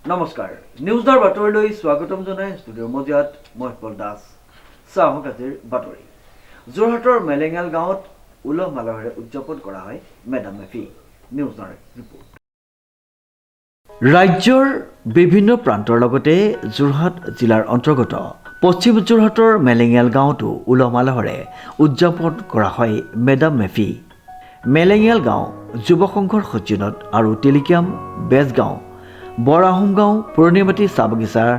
নমস্কাৰ নিউজৰ বাতৰিলৈ স্বাগতম জনাই ষ্টুডিঅ'ৰ মজিয়াত মই পল দাস চাহক আজিৰ বাতৰি যোৰহাটৰ মেলেঙাল গাঁৱত উলহ মালহেৰে উদযাপন কৰা হয় মেডাম মেফি নিউজৰ ৰিপৰ্ট ৰাজ্যৰ বিভিন্ন প্ৰান্তৰ লগতে যোৰহাট জিলাৰ অন্তৰ্গত পশ্চিম যোৰহাটৰ মেলেঙাল গাঁৱতো উলহ মালহেৰে উদযাপন কৰা হয় মেডাম মেফি মেলেঙাল গাঁও যুৱ সংঘৰ সজ্জনত আৰু টেলিগ্ৰাম বেজগাঁও বৰ আহোম গাঁও পূৰ্ণিমাটি চাহ বাগিচাৰ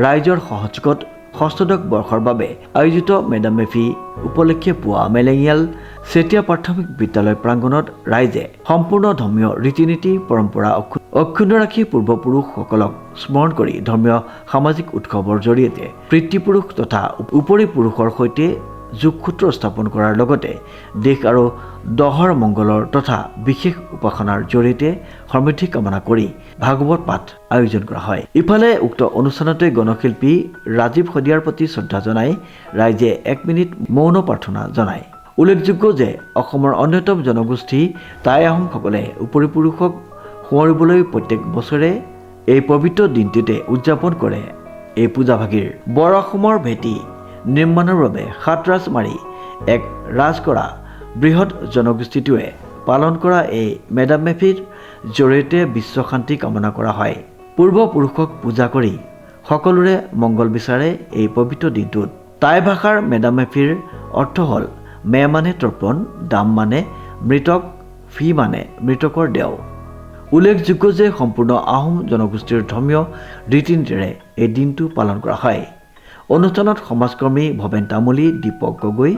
ৰাইজৰ সহযোগত ষষ্ঠদশ বৰ্ষৰ বাবে আয়োজিত মেডাম মেফি উপলক্ষে পুৱা মেলেঙিয়াল চেতিয়া প্ৰাথমিক বিদ্যালয় প্ৰাংগণত ৰাইজে সম্পূৰ্ণ ধৰ্মীয় ৰীতি নীতি পৰম্পৰা অক্ষুণ্ণ ৰাখি পূৰ্বপুৰুষসকলক স্মৰণ কৰি ধৰ্মীয় সামাজিক উৎসৱৰ জৰিয়তে পিতৃপুৰুষ তথা উপৰি পুৰুষৰ সৈতে যোগসূত্ৰ স্থাপন কৰাৰ লগতে দেশ আৰু দহৰ মংগলৰ তথা বিশেষ উপাসনাৰ জৰিয়তে সমৃদ্ধি কামনা কৰি ভাগৱত পাঠ আয়োজন কৰা হয়। ইফালে উক্ত অনুষ্ঠানতে গণশিল্পী ৰাজীৱ শদিয়াৰ প্ৰতি শ্ৰদ্ধা জনাই ৰাইজে 1 মিনিট মৌন প্ৰাৰ্থনা জনায়। উল্লেখযোগ্য যে অসমৰ অন্যতম জনগোষ্ঠী টাই আহোমসকলে উপৰি পুৰুষক সোঁৱৰিবলৈ প্ৰত্যেক বছৰে এই পবিত্ৰ দিনটোতে উদযাপন কৰে এই পূজাভাগিৰ বৰ অসমৰ ভেটি নিৰ্মাণৰ বাবে সাতৰাজ মাৰি এক ৰাজ কৰা বৃহৎ জনগোষ্ঠীটোৱে পালন কৰা এই মেডাম মেফিৰ জৰিয়তে বিশ্ব শান্তি কামনা কৰা হয়। পূৰ্বপুৰুষক পূজা কৰি সকলোৰে মংগল বিচাৰে এই পবিত্ৰ দিনটোত। টাই ভাষাৰ মেডাম মেফিৰ অৰ্থ হ'ল মে মানে তৰ্পণ, দাম মানে মৃতক, ফি মানে মৃতকৰ দেও। উল্লেখযোগ্য যে সম্পূৰ্ণ আহোম জনগোষ্ঠীৰ ধৰ্মীয় ৰীতি নীতিৰে এই দিনটো পালন কৰা হয়। অনুষ্ঠানত সমাজকৰ্মী ভৱেন তামুলী, দীপক গগৈ,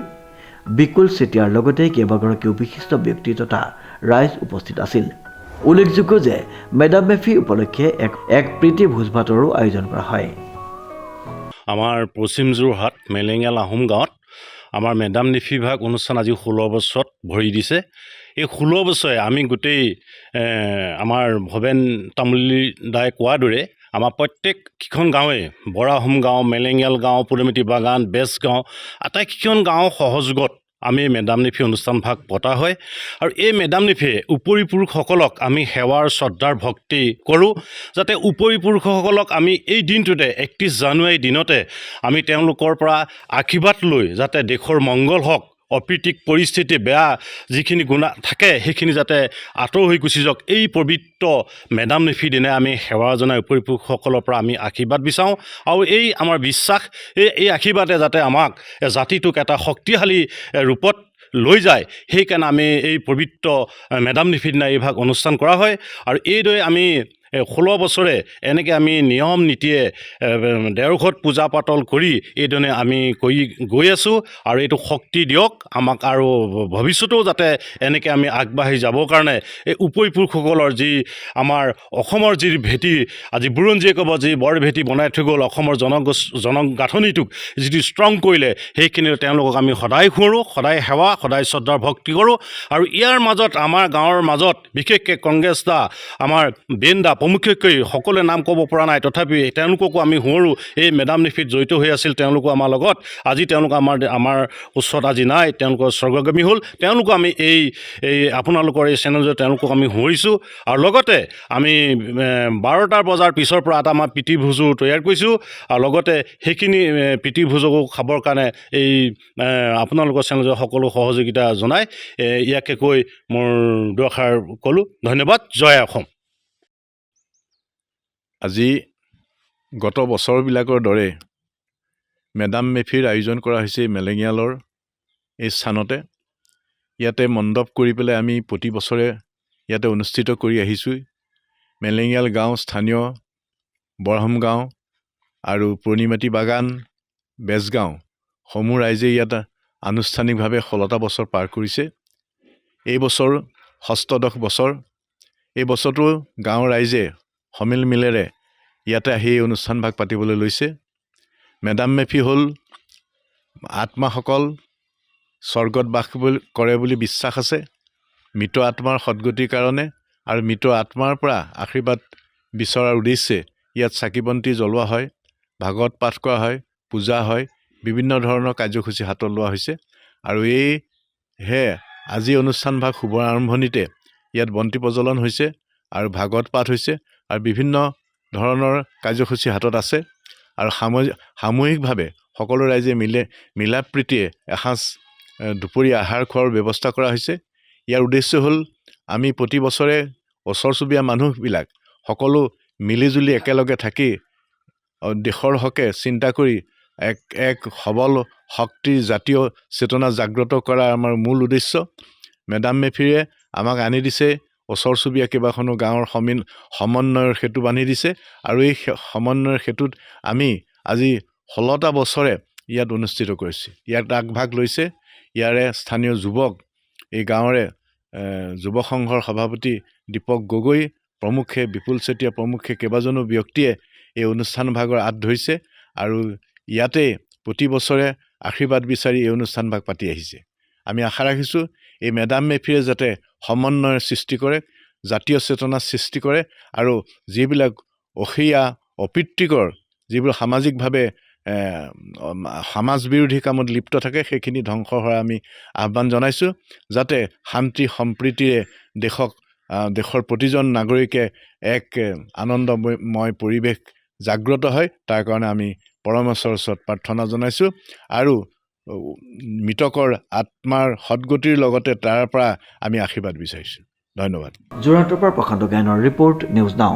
বিকুল চেতিয়াৰ লগতে কেইবাগৰাকীও বিশিষ্ট ব্যক্তি তথা ৰাইজ উপস্থিত আছিল। উল্লেখযোগ্য যে মেডাম মেফি উপলক্ষে এক প্ৰীতি ভোজ ভাতৰো আয়োজন কৰা হয়। আমাৰ পশ্চিম যোৰহাট মেলেঙাল আহোম গাঁৱত আমাৰ মেডাম মেফি ভাগ অনুষ্ঠান আজি 16 বছৰত ভৰি দিছে। এই 16 বছৰে আমি গোটেই আমাৰ ভৱেন তামুলী দাই কোৱাৰ দৰে আমাৰ প্ৰত্যেকখন গাঁৱে বৰা আহোম গাঁও, মেলেঙাল গাঁও, পূৰ্ণিমাটি বাগান, বেজগাঁও আটাইকেইখন গাঁও সহযোগত আমি মেডাম মেফি অনুষ্ঠান ভাগ পতা হয়। আৰু এই মেডাম মেফিয়ে উপৰি পুৰুষসকলক আমি সেৱাৰ শ্ৰদ্ধাৰ ভক্তি কৰোঁ, যাতে উপৰি পুৰুষসকলক আমি এই দিনটোতে 31 জানুৱাৰী দিনতে আমি তেওঁলোকৰ পৰা আশীৰ্বাদ লৈ যাতে দেশৰ মংগল হওক, অপ্ৰীতিক পৰিস্থিতি বেয়া যিখিনি গুণা থাকে সেইখিনি যাতে আঁতৰ হৈ গুচি যাওক, এই পবিত্ৰ মেডাম মেফিৰ দিনা আমি সেৱা জনাই উপৰি পুৰুষসকলৰ পৰা আমি আশীৰ্বাদ বিচাৰোঁ। আৰু এই আমাৰ বিশ্বাস এই আশীৰ্বাদে যাতে আমাক জাতিটোক এটা শক্তিশালী ৰূপত লৈ যায়, সেইকাৰণে আমি এই পবিত্ৰ মেডাম মেফিৰ দিনা এই ভাগ অনুষ্ঠান কৰা হয়। আৰু এইদৰে আমি 16 বছৰে এনেকৈ আমি নিয়ম নীতিয়ে দেওঘৰত পূজা পাতল কৰি এইদৰে আমি কৰি গৈ আছোঁ। আৰু এইটো শক্তি দিয়ক আমাক, আৰু ভৱিষ্যতেও যাতে এনেকৈ আমি আগবাঢ়ি যাবৰ কাৰণে এই উপৰি পুৰুষসকলৰ যি আমাৰ অসমৰ যি ভেটি আজি বুৰঞ্জীয়ে ক'ব যি বৰ ভেটি বনাই থৈ গ'ল, অসমৰ জনগাঁথনিটোক যিটো ষ্ট্ৰং কৰিলে, সেইখিনি তেওঁলোকক আমি সদায় সোঁৱৰোঁ, সদায় সেৱা, সদায় শ্ৰদ্ধাৰ ভক্তি কৰোঁ। আৰু ইয়াৰ মাজত আমাৰ গাঁৱৰ মাজত বিশেষকৈ কংগ্ৰেছ দা, আমাৰ বেন দা প্ৰমুখ্যকৈ সকলোৱে নাম ক'ব পৰা নাই, তথাপি তেওঁলোককো আমি সোঁৱৰোঁ। এই মেডাম মেফিত জড়িত হৈ আছিল তেওঁলোকো আমাৰ লগত। আজি তেওঁলোক আমাৰ ওচৰত আজি নাই, তেওঁলোকৰ স্বৰ্গগামী হ'ল। তেওঁলোকো আমি এই আপোনালোকৰ এই চেনেলযোগে তেওঁলোকক আমি সোঁৱৰিছোঁ। আৰু লগতে আমি 12টা বজাৰ পিছৰ পৰা এটা আমাৰ প্ৰীতি ভোজো তৈয়াৰ কৰিছোঁ। আৰু লগতে সেইখিনি প্ৰীতি ভোজকো খাবৰ কাৰণে এই আপোনালোকৰ চেনেলযোগে সকলো সহযোগিতা জনাই ইয়াকে কৈ মোৰ দুআষাৰ ক'লোঁ। ধন্যবাদ। জয় অসম। আজি গত বছৰবিলাকৰ দৰে মেডাম মেফিৰ আয়োজন কৰা হৈছে মেলেঙিয়ালৰ এই স্থানতে। ইয়াতে মণ্ডপ কৰি পেলাই আমি প্ৰতি বছৰে ইয়াতে অনুষ্ঠিত কৰি আহিছোঁ। মেলেঙিয়াল গাঁও, স্থানীয় বৰহম গাঁও আৰু পূৰ্ণিমাটি বাগান, বেজগাঁও সমূহ ৰাইজে ইয়াত আনুষ্ঠানিকভাৱে 16টা বছৰ পাৰ কৰিছে। এই বছৰ ষষ্ঠদশ বছৰ। এই বছৰটো গাঁৱৰ ৰাইজে সমিল মিলেৰে ইয়াতে আহি অনুষ্ঠান ভাগ পাতিবলৈ লৈছে। মেডাম মেফি হ'ল আত্মাসকল স্বৰ্গত বাস কৰে বুলি বিশ্বাস আছে, মৃত আত্মাৰ সদ্গতিৰ কাৰণে। আৰু মৃত আত্মাৰ পৰা আশীৰ্বাদ বিচৰাৰ উদ্দেশ্যে ইয়াত চাকি বন্তি জ্বলোৱা হয়, ভাগৱত পাঠ কৰা হয়, পূজা হয়, বিভিন্ন ধৰণৰ কাৰ্যসূচী হাতত লোৱা হৈছে। আৰু এইহে আজি অনুষ্ঠান ভাগ শুভ আৰম্ভণিতে ইয়াত বন্তি প্ৰজ্বলন হৈছে আৰু ভাগৱত পাঠ হৈছে আৰু বিভিন্ন ধৰণৰ কাৰ্যসূচী হাতত আছে আৰু সামূহিকভাৱে সকলো ৰাইজে মিলা প্ৰীতিয়ে এসাঁজ দুপৰীয়া আহাৰ খোৱাৰ ব্যৱস্থা কৰা হৈছে। ইয়াৰ উদ্দেশ্য হ'ল আমি প্ৰতি বছৰে ওচৰ চুবুৰীয়া মানুহবিলাক সকলো মিলিজুলি একেলগে থাকি দেশৰ হকে চিন্তা কৰি এক সবল শক্তিৰ জাতীয় চেতনা জাগ্ৰত কৰা আমাৰ মূল উদ্দেশ্য। মেডাম মেফিয়ে আমাক আনি দিছে ওচৰ চুবুৰীয়া কেইবাখনো গাঁৱৰ সমন্বয়ৰ সেতু বান্ধি দিছে আৰু এই সমন্বয়ৰ সেতুত আমি আজি 16টা বছৰে ইয়াত অনুষ্ঠিত কৰিছে। ইয়াত আগভাগ লৈছে ইয়াৰে স্থানীয় যুৱক, এই গাঁৱৰে যুৱ সংঘৰ সভাপতি দীপক গগৈ প্ৰমুখ্যে, বিপুল চেতিয়া প্ৰমুখ্যে কেইবাজনো ব্যক্তিয়ে এই অনুষ্ঠান ভাগৰ আঁত ধৰিছে আৰু ইয়াতে প্ৰতি বছৰে আশীৰ্বাদ বিচাৰি এই অনুষ্ঠান ভাগ পাতি আহিছে। আমি আশা ৰাখিছোঁ এই মেডাম মেফিয়ে যাতে সমন্বয়ৰ সৃষ্টি কৰে, জাতীয় চেতনা সৃষ্টি কৰে আৰু যিবিলাক অসীয়া অপ্ৰীতিকৰ যিবোৰ সামাজিকভাৱে সমাজ বিৰোধী কামত লিপ্ত থাকে সেইখিনি ধ্বংস হোৱাৰ আমি আহ্বান জনাইছোঁ, যাতে শান্তি সম্প্ৰীতিৰে দেশৰ প্ৰতিজন নাগৰিকে এক আনন্দময় পৰিৱেশ জাগ্ৰত হয়, তাৰ কাৰণে আমি পৰমেশ্বৰৰ ওচৰত প্ৰাৰ্থনা জনাইছোঁ আৰু মৃতকৰ আত্মাৰ সদ্গতিৰ লগতে তাৰ পৰা আমি আশীৰ্বাদ বিচাৰিছোঁ। ধন্যবাদ। যোৰহাটৰ পৰা প্ৰশান্ত গায়নৰ ৰিপৰ্ট, নিউজ নাও।